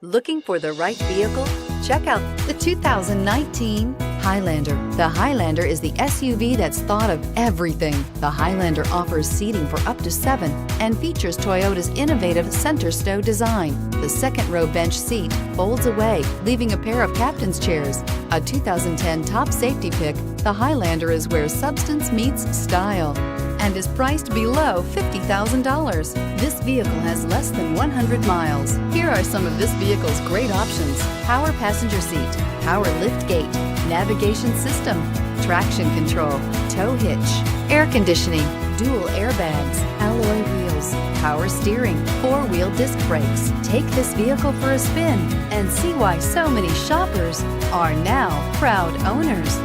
Looking for the right vehicle? Check out the 2019 Highlander. The Highlander is the SUV that's thought of everything. The Highlander offers seating for up to 7 and features Toyota's innovative center stow design. The second row bench seat folds away, leaving a pair of captain's chairs. A 2010 top safety pick, the Highlander is where substance meets style and is priced below $50,000. This vehicle has less than 100 miles. Here are some of this vehicle's great options: power passenger seat, power lift gate, navigation system, traction control, tow hitch, air conditioning, dual airbags, alloy wheels, power steering, 4-wheel disc brakes. Take this vehicle for a spin and see why so many shoppers are now proud owners.